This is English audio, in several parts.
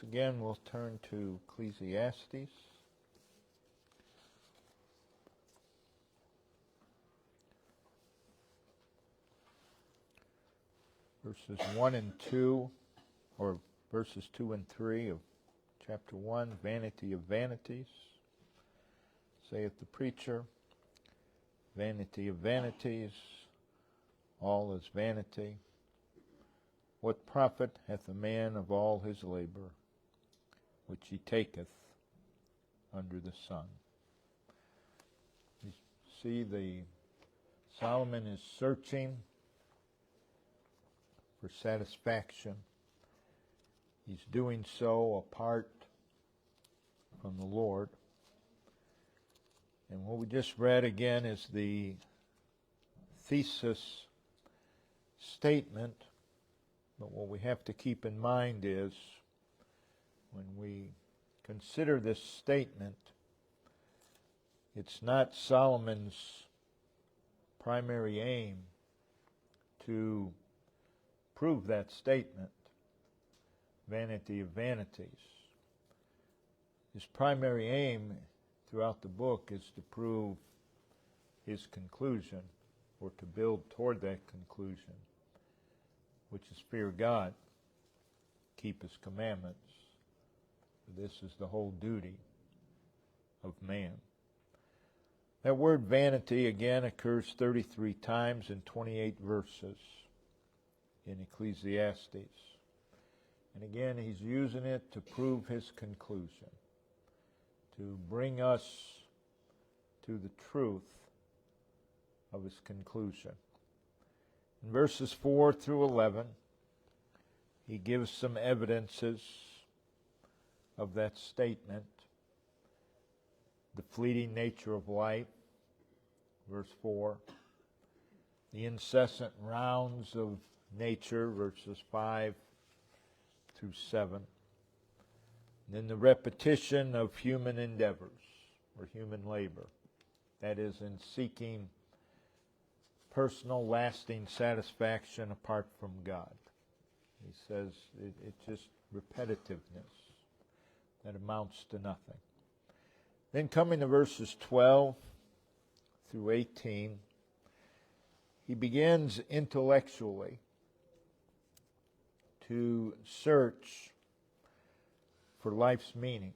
Once again, we'll turn to Ecclesiastes. Verses 1 and 2, or verses 2 and 3 of chapter 1, vanity of vanities. Saith the preacher, vanity of vanities, all is vanity. What profit hath a man of all his labor, which he taketh under the sun? You see, Solomon is searching for satisfaction. He's doing so apart from the Lord. And what we just read again is the thesis statement. But what we have to keep in mind is when we consider this statement, it's not Solomon's primary aim to prove that statement, vanity of vanities. His primary aim throughout the book is to prove his conclusion, or to build toward that conclusion, which is fear God, keep His commandments. This is the whole duty of man. That word vanity again occurs 33 times in 28 verses in Ecclesiastes. And again, he's using it to prove his conclusion, to bring us to the truth of his conclusion. In verses 4 through 11, he gives some evidences of that statement. The fleeting nature of life, verse 4. The incessant rounds of nature, verses 5 through 7. And then the repetition of human endeavors, or human labor. That is, in seeking personal, lasting satisfaction apart from God. He says it's just repetitiveness that amounts to nothing. Then coming to verses 12 through 18, he begins intellectually to search for life's meaning.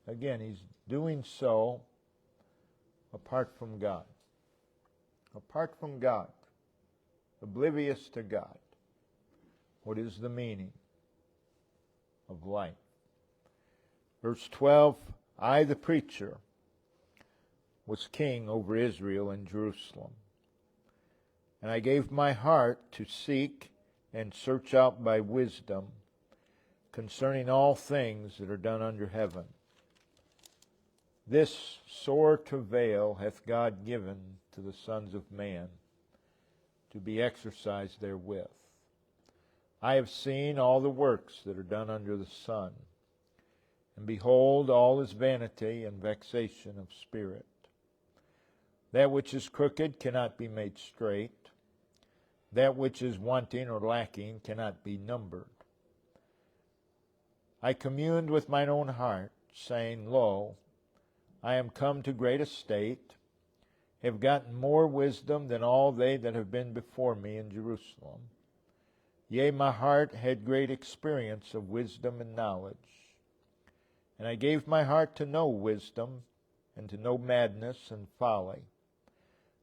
Again, he's doing so apart from God. Apart from God, oblivious to God. What is the meaning of life? Verse 12, I, the preacher, was king over Israel and Jerusalem. And I gave my heart to seek and search out by wisdom concerning all things that are done under heaven. This sore travail hath God given to the sons of man, to be exercised therewith. I have seen all the works that are done under the sun, and behold, all is vanity and vexation of spirit. That which is crooked cannot be made straight. That which is wanting or lacking cannot be numbered. I communed with mine own heart, saying, Lo, I am come to great estate, have gotten more wisdom than all they that have been before me in Jerusalem. Yea, my heart had great experience of wisdom and knowledge. And I gave my heart to know wisdom, and to know madness and folly.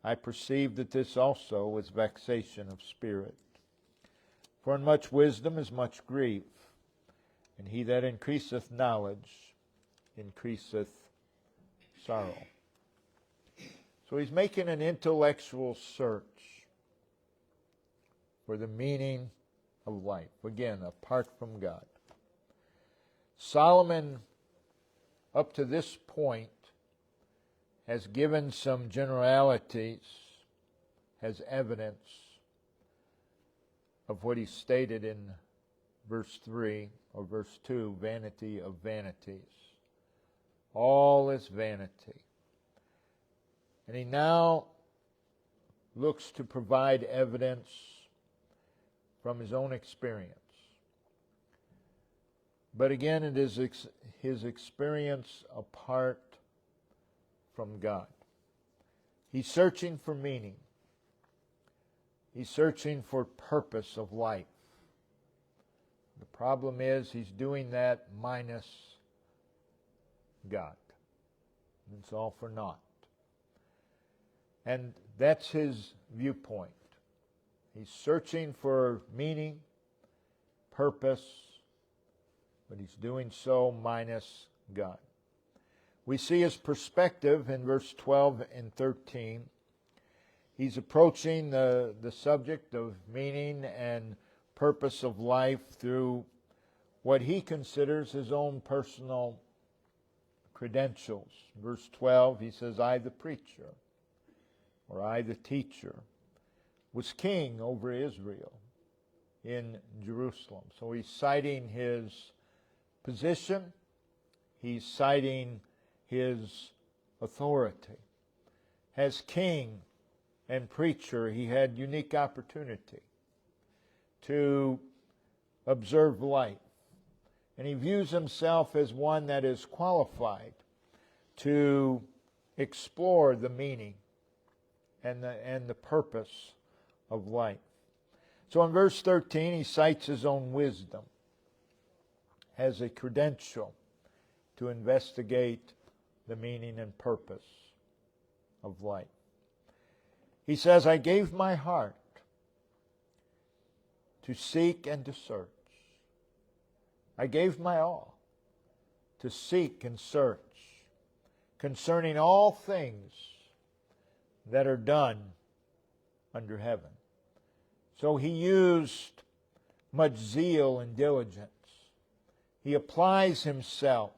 I perceive that this also is vexation of spirit. For in much wisdom is much grief, and he that increaseth knowledge increaseth sorrow. So he's making an intellectual search for the meaning of life. Again, apart from God. Solomon, up to this point, has given some generalities as evidence of what he stated in verse 3 or verse 2, vanity of vanities. All is vanity. And he now looks to provide evidence from his own experience. But again, it is his experience apart from God. He's searching for meaning. He's searching for purpose of life. The problem is he's doing that minus God. It's all for naught. And that's his viewpoint. He's searching for meaning, purpose, but he's doing so minus God. We see his perspective in verse 12 and 13. He's approaching the subject of meaning and purpose of life through what he considers his own personal credentials. Verse 12, he says, I the preacher, or I the teacher, was king over Israel in Jerusalem. So he's citing his position. He's citing his authority. As king and preacher, he had unique opportunity to observe life. And he views himself as one that is qualified to explore the meaning and the purpose of life. So in verse 13, he cites his own wisdom as a credential to investigate the meaning and purpose of life. He says, I gave my heart to seek and to search. I gave my all to seek and search concerning all things that are done under heaven. So he used much zeal and diligence. He applies himself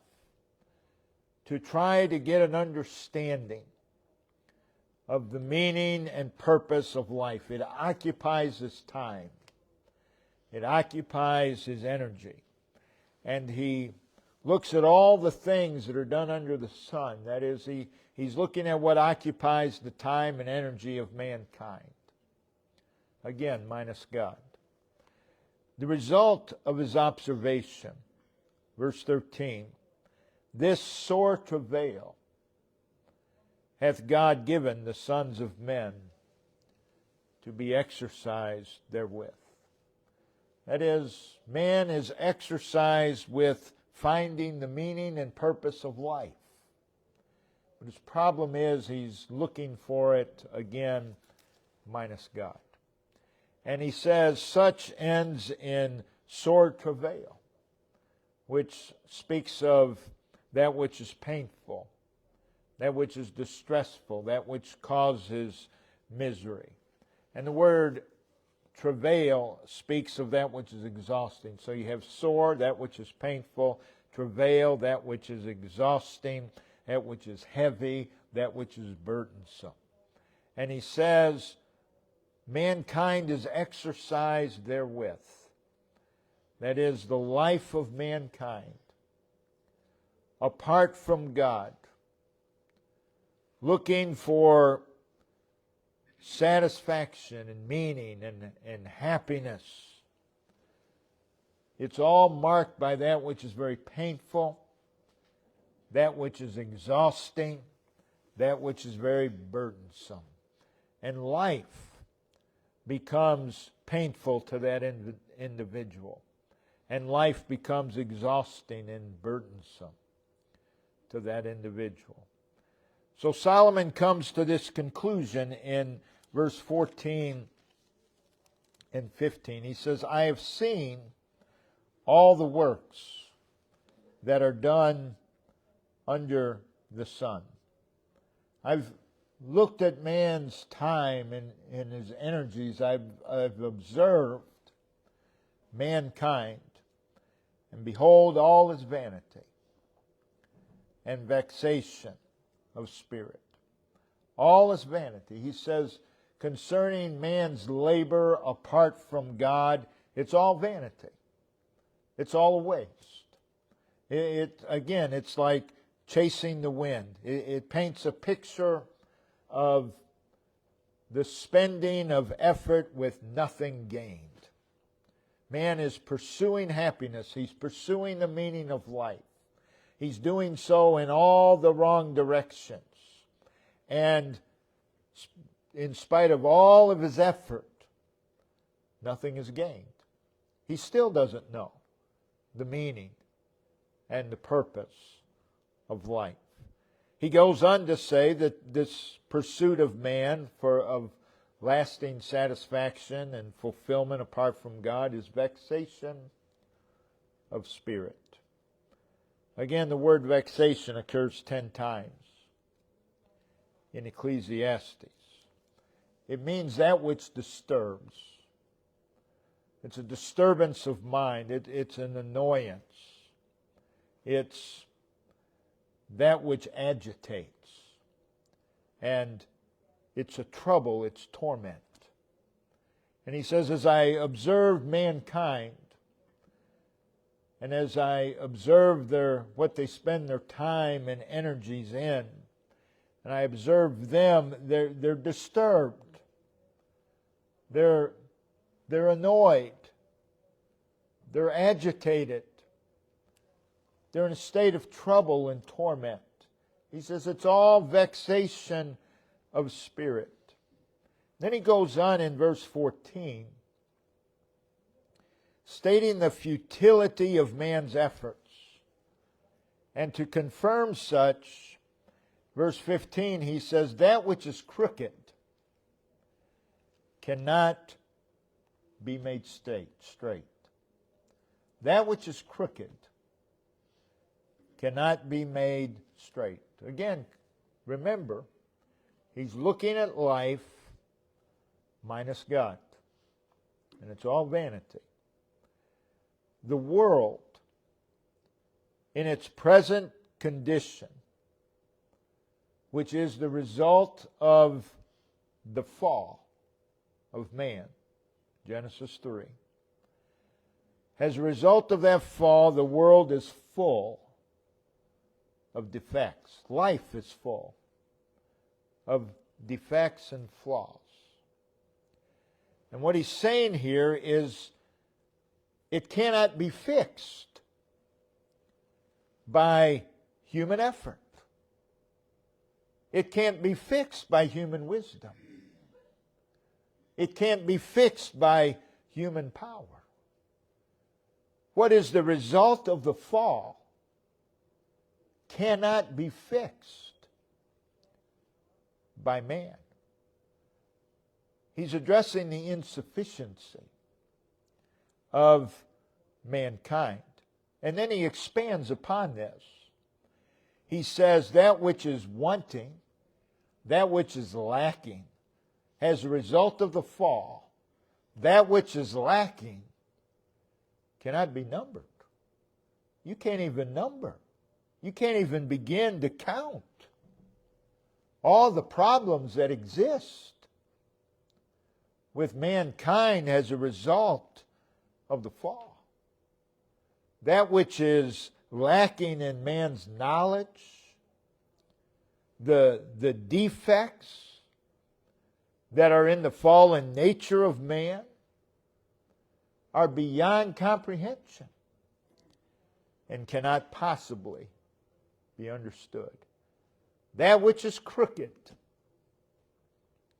to try to get an understanding of the meaning and purpose of life. It occupies his time. It occupies his energy. And he looks at all the things that are done under the sun. That is, he's looking at what occupies the time and energy of mankind. Again, minus God. The result of his observation, verse 13, this sore travail hath God given the sons of men to be exercised therewith. That is, man is exercised with finding the meaning and purpose of life. But his problem is he's looking for it, again, minus God. And he says, such ends in sore travail, which speaks of that which is painful, that which is distressful, that which causes misery. And the word travail speaks of that which is exhausting. So you have sore, that which is painful; travail, that which is exhausting, that which is heavy, that which is burdensome. And he says, mankind is exercised therewith. That is, the life of mankind, apart from God, looking for satisfaction and meaning and happiness. It's all marked by that which is very painful, that which is exhausting, that which is very burdensome. And life becomes painful to that individual. And life becomes exhausting and burdensome to that individual. So Solomon comes to this conclusion in verse 14 and 15. He says, I have seen all the works that are done under the sun. I've looked at man's time and his energies. I've observed mankind, and behold all his vanity and vexation of spirit. All is vanity. He says, concerning man's labor apart from God, it's all vanity. It's all a waste. Again, it's like chasing the wind. It paints a picture of the spending of effort with nothing gained. Man is pursuing happiness. He's pursuing the meaning of life. He's doing so in all the wrong directions. And in spite of all of his effort, nothing is gained. He still doesn't know the meaning and the purpose of life. He goes on to say that this pursuit of man of lasting satisfaction and fulfillment apart from God is vexation of spirit. Again, the word vexation occurs 10 times in Ecclesiastes. It means that which disturbs. It's a disturbance of mind. It's an annoyance. It's that which agitates. And it's a trouble, it's torment. And he says, as I observe mankind, and as I observe what they spend their time and energies in, and I observe them, they're disturbed. They're annoyed. They're agitated. They're in a state of trouble and torment. He says it's all vexation of spirit. Then he goes on in verse 14, stating the futility of man's efforts. And to confirm such, verse 15, he says, that which is crooked cannot be made straight. That which is crooked cannot be made straight. Again, remember, he's looking at life minus God. And it's all vanity. The world, in its present condition, which is the result of the fall of man, Genesis 3. As a result of that fall, the world is full of defects. Life is full of defects and flaws. And what he's saying here is it cannot be fixed by human effort. It can't be fixed by human wisdom. It can't be fixed by human power. What is the result of the fall cannot be fixed by man. He's addressing the insufficiency of mankind. And then he expands upon this. He says that which is wanting, that which is lacking, as a result of the fall, that which is lacking cannot be numbered. You can't even number. You can't even begin to count all the problems that exist with mankind as a result of the fall. That which is lacking in man's knowledge, the defects that are in the fallen nature of man are beyond comprehension and cannot possibly be understood. That which is crooked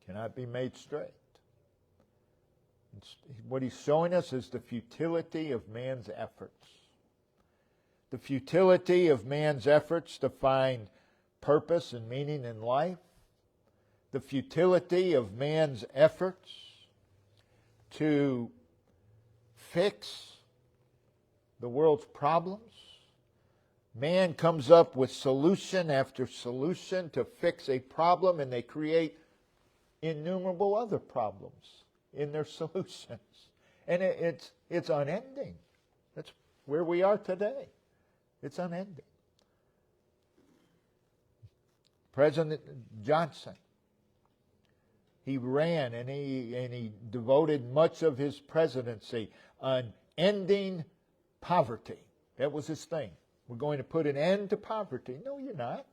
cannot be made straight. What he's showing us is the futility of man's efforts. The futility of man's efforts to find purpose and meaning in life. The futility of man's efforts to fix the world's problems. Man comes up with solution after solution to fix a problem, and they create innumerable other problems in their solutions. And it's unending. That's where we are today. It's unending. President Johnson, he ran and he devoted much of his presidency on ending poverty. That was his thing. We're going to put an end to poverty. No, you're not.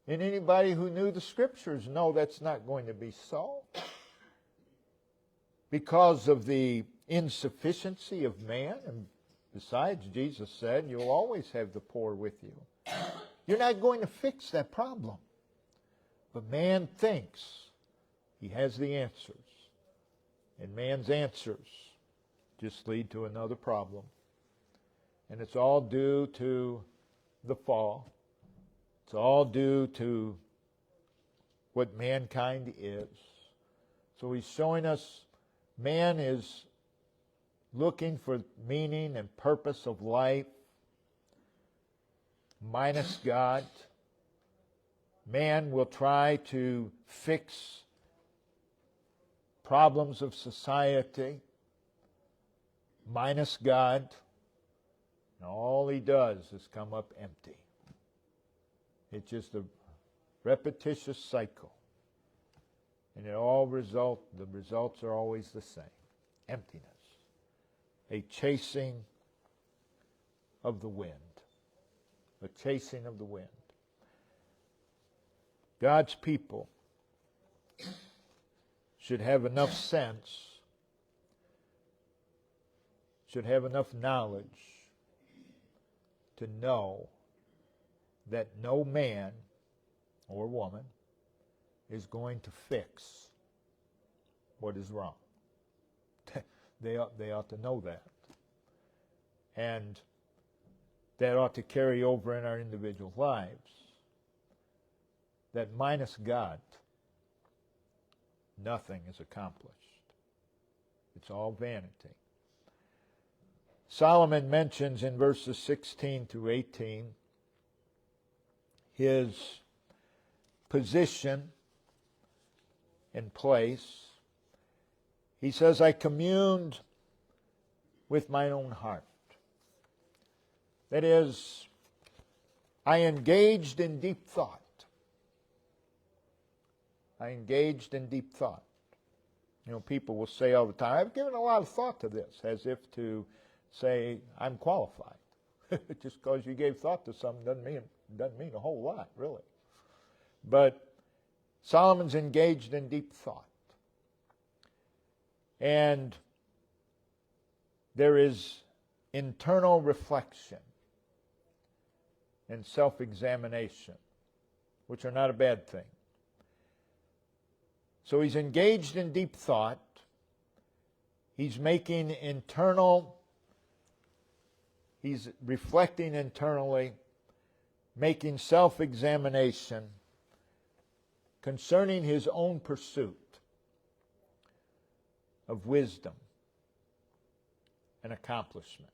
And anybody who knew the Scriptures know that's not going to be so. Because of the insufficiency of man. And besides, Jesus said, you'll always have the poor with you. You're not going to fix that problem. But man thinks he has the answers. And man's answers just lead to another problem. And it's all due to the fall. It's all due to what mankind is. So he's showing us man is looking for meaning and purpose of life minus God. Man will try to fix problems of society minus God. And all he does is come up empty. It's just a repetitious cycle. And the results are always the same. Emptiness. A chasing of the wind. A chasing of the wind. God's people should have enough sense, should have enough knowledge to know that no man or woman is going to fix what is wrong. They ought to know that. And that ought to carry over in our individual lives. That minus God, nothing is accomplished. It's all vanity. Solomon mentions in verses 16 through 18 his position and place. He says, I communed with mine own heart. That is, I engaged in deep thought. I engaged in deep thought. You know, people will say all the time, I've given a lot of thought to this, as if to say, I'm qualified. Just because you gave thought to something doesn't mean a whole lot, really. But Solomon's engaged in deep thought. And there is internal reflection and self-examination, which are not a bad thing. So he's engaged in deep thought. He's making he's reflecting internally, making self-examination concerning his own pursuit of wisdom and accomplishments.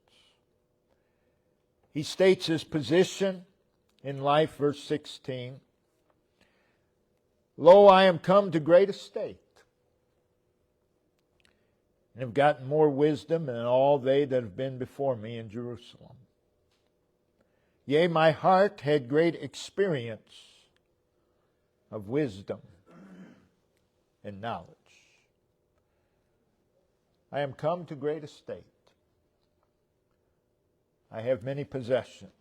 He states his position in life, verse 16. Lo, I am come to great estate, and have gotten more wisdom than all they that have been before me in Jerusalem. Yea, my heart had great experience of wisdom and knowledge. I am come to great estate. I have many possessions.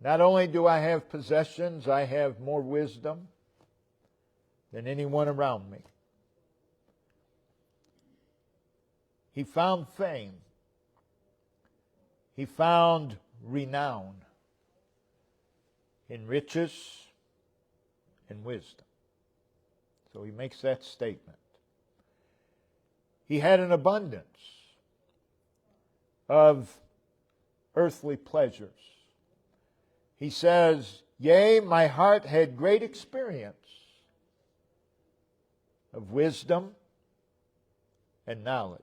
Not only do I have possessions, I have more wisdom than anyone around me. He found fame. He found renown in riches and wisdom. So he makes that statement. He had an abundance of earthly pleasures. He says, yea, my heart had great experience of wisdom and knowledge.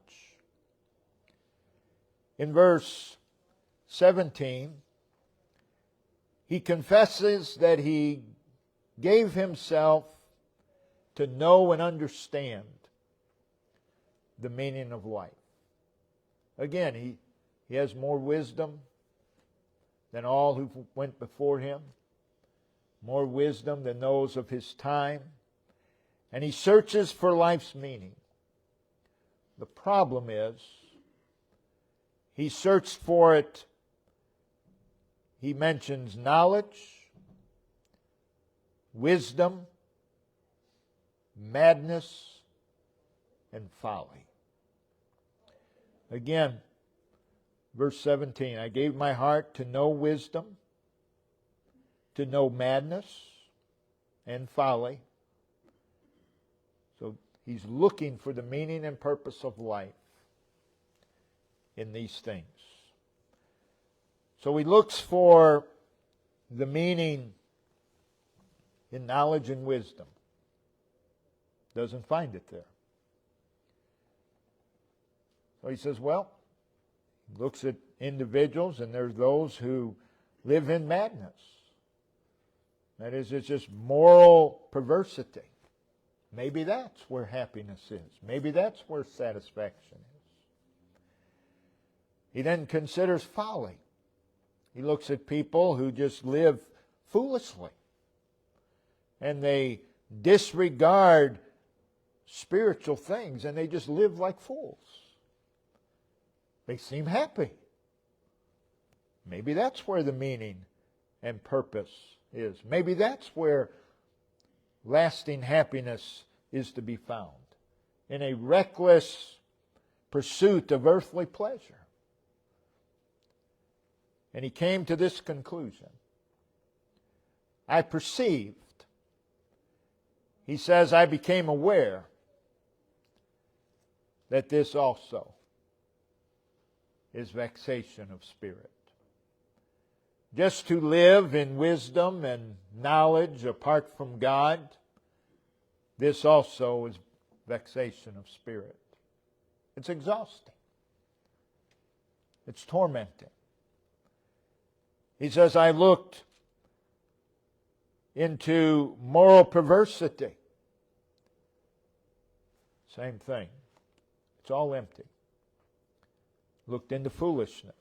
In verse 17, he confesses that he gave himself to know and understand the meaning of life. Again, he has more wisdom than all who went before him, more wisdom than those of his time, and he searches for life's meaning. The problem is, he searched for it. He mentions knowledge, wisdom, madness, and folly. Again, verse 17, I gave my heart to know wisdom, to know madness and folly. So he's looking for the meaning and purpose of life in these things. So he looks for the meaning in knowledge and wisdom. Doesn't find it there. So he says, well, he looks at individuals, and there's those who live in madness. That is, it's just moral perversity. Maybe that's where happiness is. Maybe that's where satisfaction is. He then considers folly. He looks at people who just live foolishly. And they disregard spiritual things, and they just live like fools. They seem happy. Maybe that's where the meaning and purpose is. Maybe that's where lasting happiness is to be found. In a reckless pursuit of earthly pleasure. And he came to this conclusion. I perceived. He says, I became aware that this also is vexation of spirit. Just to live in wisdom and knowledge apart from God, this also is vexation of spirit. It's exhausting. It's tormenting. He says, I looked into moral perversity. Same thing. It's all empty. Looked into foolishness.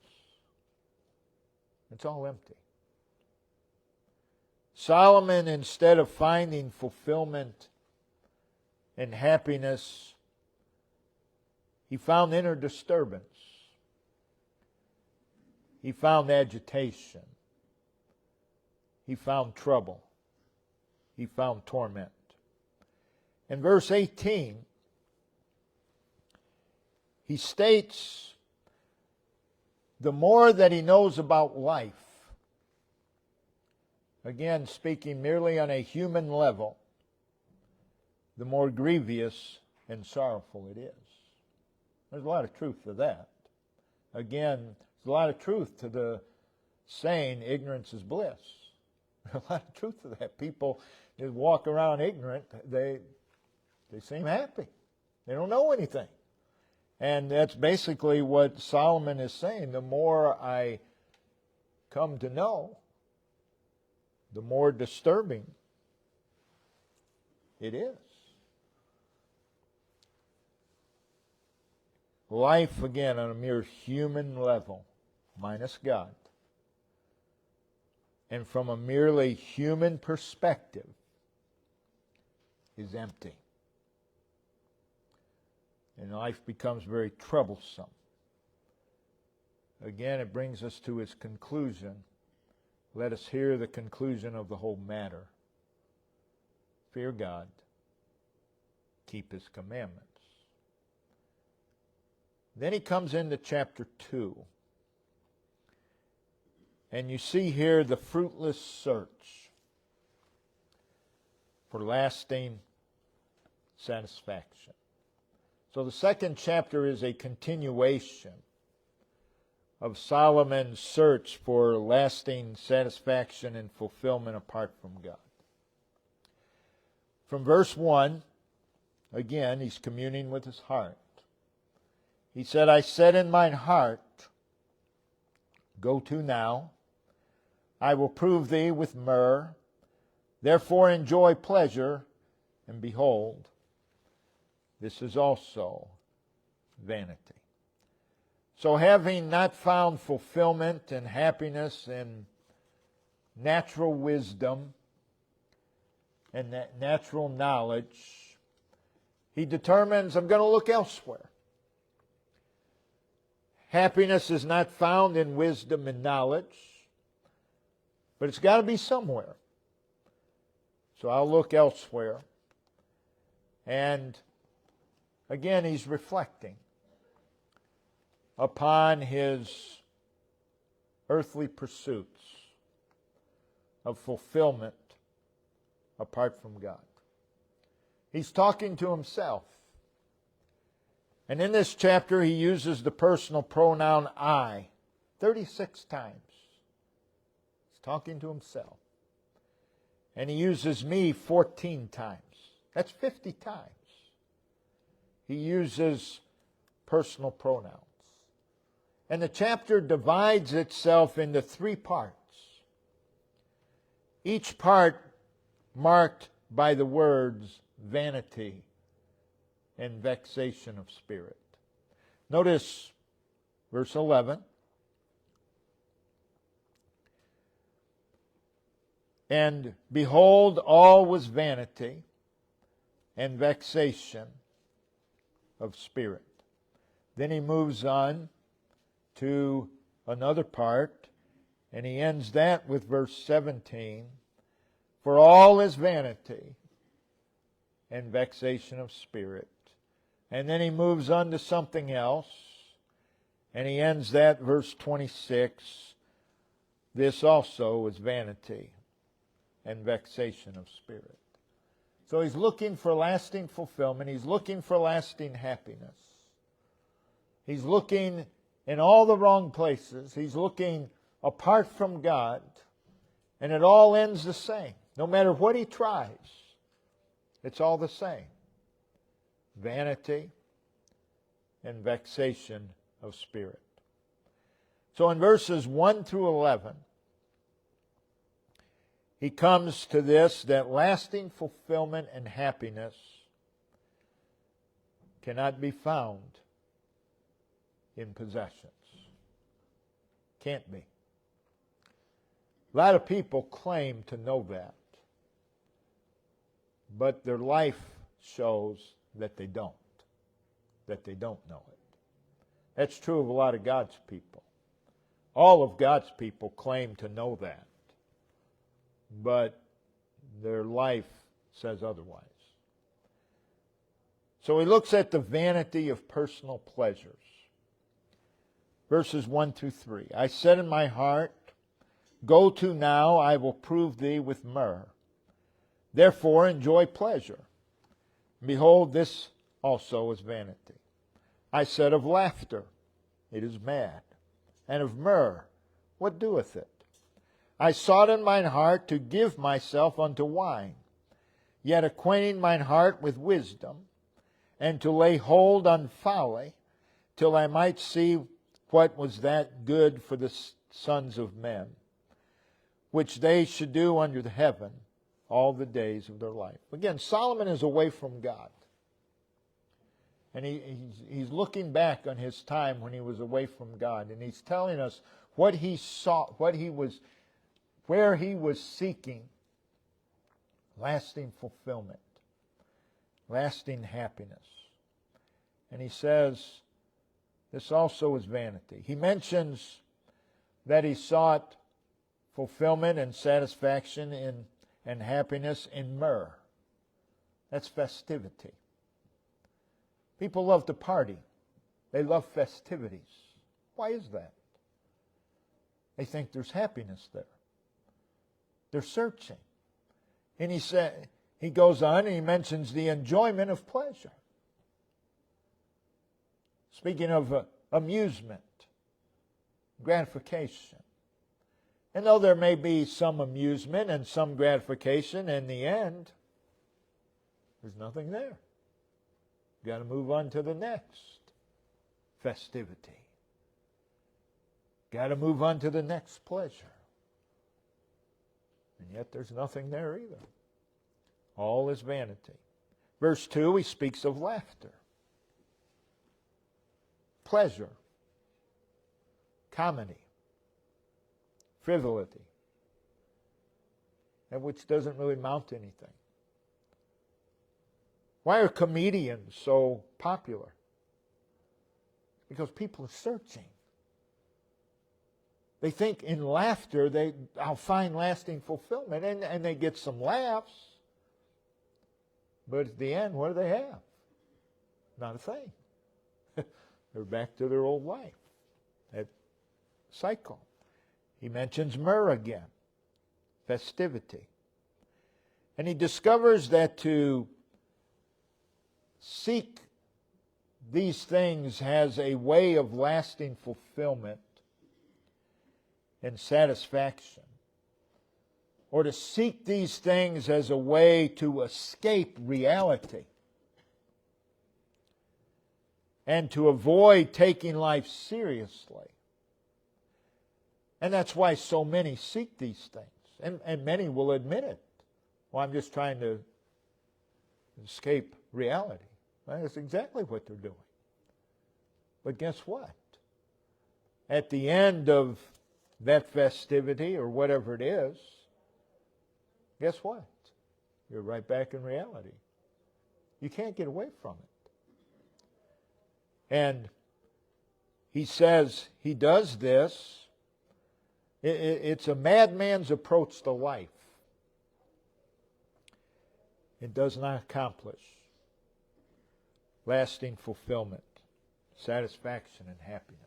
It's all empty. Solomon, instead of finding fulfillment and happiness, he found inner disturbance. He found agitation. He found trouble. He found torment. In verse 18, he states, the more that he knows about life, again speaking merely on a human level, the more grievous and sorrowful it is. There's a lot of truth to that. Again, there's a lot of truth to the saying, ignorance is bliss. There's a lot of truth to that. People just walk around ignorant. They seem happy. They don't know anything. And that's basically what Solomon is saying. The more I come to know, the more disturbing it is. Life, again, on a mere human level, minus God, and from a merely human perspective, is empty. And life becomes very troublesome. Again, it brings us to its conclusion. Let us hear the conclusion of the whole matter. Fear God. Keep His commandments. Then he comes into chapter 2. And you see here the fruitless search for lasting satisfaction. So the second chapter is a continuation of Solomon's search for lasting satisfaction and fulfillment apart from God. From verse 1, again, he's communing with his heart. He said, I said in mine heart, go to now, I will prove thee with myrrh, therefore enjoy pleasure, and behold, this is also vanity. So having not found fulfillment and happiness in natural wisdom and natural knowledge, he determines, I'm going to look elsewhere. Happiness is not found in wisdom and knowledge, but it's got to be somewhere. So I'll look elsewhere. And again, he's reflecting. upon his earthly pursuits of fulfillment apart from God. He's talking to himself. And in this chapter, he uses the personal pronoun I 36 times. He's talking to himself. And he uses me 14 times. That's 50 times. He uses personal pronouns. And the chapter divides itself into 3 parts. Each part marked by the words vanity and vexation of spirit. Notice verse 11. And behold, all was vanity and vexation of spirit. Then he moves on to another part, and he ends that with verse 17. For all is vanity and vexation of spirit. And then he moves on to something else, and he ends that verse 26. This also is vanity and vexation of spirit. So he's looking for lasting fulfillment. He's looking for lasting happiness. He's looking in all the wrong places. He's looking apart from God. And it all ends the same. No matter what he tries, it's all the same. Vanity and vexation of spirit. So in verses 1 through 11, he comes to this, that lasting fulfillment and happiness cannot be found in possessions. Can't be. A lot of people claim to know that, but their life shows that they don't know it. That's true of a lot of God's people. All of God's people claim to know that, but their life says otherwise. So he looks at the vanity of personal pleasures. Verses 1 through 3. I said in my heart, go to now, I will prove thee with myrrh. Therefore enjoy pleasure. Behold, this also is vanity. I said of laughter, it is mad. And of myrrh, what doeth it? I sought in mine heart to give myself unto wine, yet acquainting mine heart with wisdom, and to lay hold on folly, till I might see what was that good for the sons of men, which they should do under the heaven all the days of their life. Again, Solomon is away from God. And he's looking back on his time when he was away from God. And he's telling us what he saw, where he was seeking lasting fulfillment, lasting happiness. And he says, this also is vanity. He mentions that he sought fulfillment and satisfaction and happiness in myrrh. That's festivity. People love to party. They love festivities. Why is that? They think there's happiness there. They're searching. And he goes on and he mentions the enjoyment of pleasure. Speaking of amusement, gratification. And though there may be some amusement and some gratification, in the end, there's nothing there. You've got to move on to the next festivity. Got to move on to the next pleasure. And yet there's nothing there either. All is vanity. Verse 2, he speaks of laughter, pleasure, comedy, frivolity, and which doesn't really amount to anything. Why are comedians so popular? Because people are searching. They think in laughter I'll find lasting fulfillment, and they get some laughs. But at the end, what do they have? Not a thing. They're back to their old life. that cycle. He mentions myrrh again, festivity. And he discovers that to seek these things has a way of lasting fulfillment and satisfaction. Or to seek these things as a way to escape reality and to avoid taking life seriously. And that's why so many seek these things. And many will admit it. Well, I'm just trying to escape reality. Well, that's exactly what they're doing. But guess what? At the end of that festivity, or whatever it is, guess what? You're right back in reality. You can't get away from it. And he says he does this. It's a madman's approach to life. It does not accomplish lasting fulfillment, satisfaction, and happiness.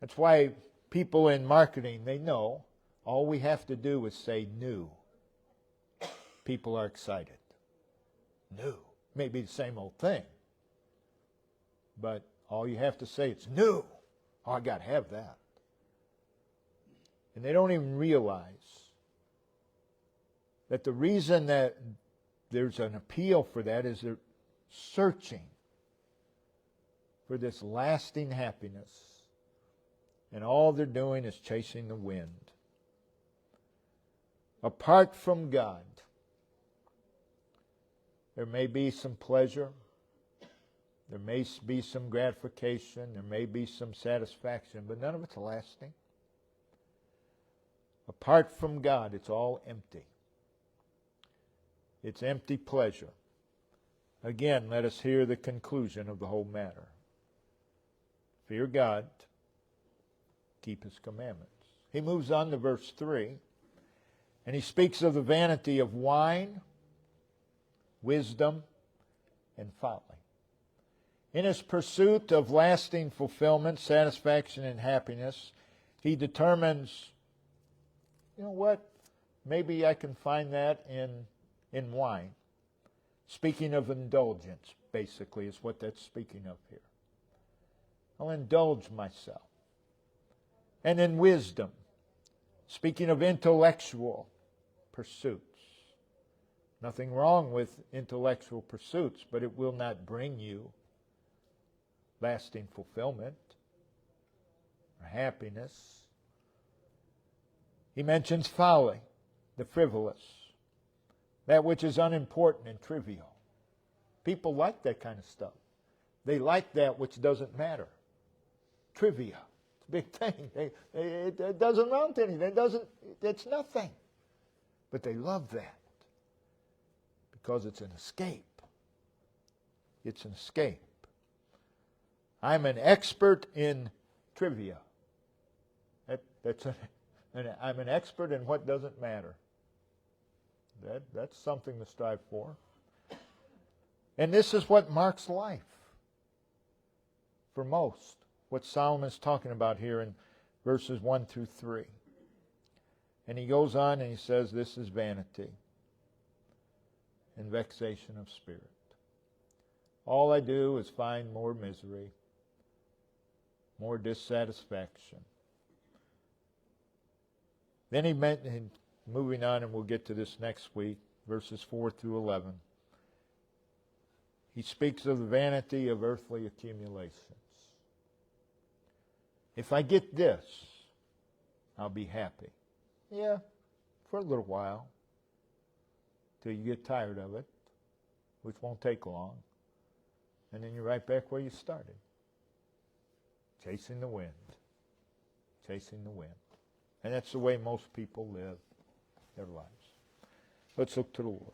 That's why people in marketing, they know all we have to do is say new. People are excited. New. Maybe the same old thing. But all you have to say is new. Oh, I got to have that. And they don't even realize that the reason that there's an appeal for that is they're searching for this lasting happiness. And all they're doing is chasing the wind. Apart from God, there may be some pleasure. There may be some gratification. There may be some satisfaction. But none of it's lasting. Apart from God, it's all empty. It's empty pleasure. Again, let us hear the conclusion of the whole matter. Fear God, keep His commandments. He moves on to verse 3, and he speaks of the vanity of wine, wisdom, and folly. In his pursuit of lasting fulfillment, satisfaction, and happiness, he determines, you know what, maybe I can find that in wine. Speaking of indulgence, basically, is what that's speaking of here. I'll indulge myself. And in wisdom, speaking of intellectual pursuits. Nothing wrong with intellectual pursuits, but it will not bring you lasting fulfillment or happiness. He mentions folly, the frivolous, that which is unimportant and trivial. People like that kind of stuff. They like that which doesn't matter. Trivia. It's a big thing. It doesn't amount to anything. It's nothing. But they love that because it's an escape. It's an escape. I'm an expert in trivia. I'm an expert in what doesn't matter. That's something to strive for. And this is what marks life for most. What Solomon's talking about here in verses 1 through 3. And he goes on and he says this is vanity and vexation of spirit. All I do is find more misery, more dissatisfaction. Then he meant, moving on, and we'll get to this next week, verses 4 through 11. He speaks of the vanity of earthly accumulations. If I get this, I'll be happy. Yeah, for a little while, till you get tired of it, which won't take long. And then you're right back where you started. Chasing the wind. Chasing the wind. And that's the way most people live their lives. Let's look to the Lord.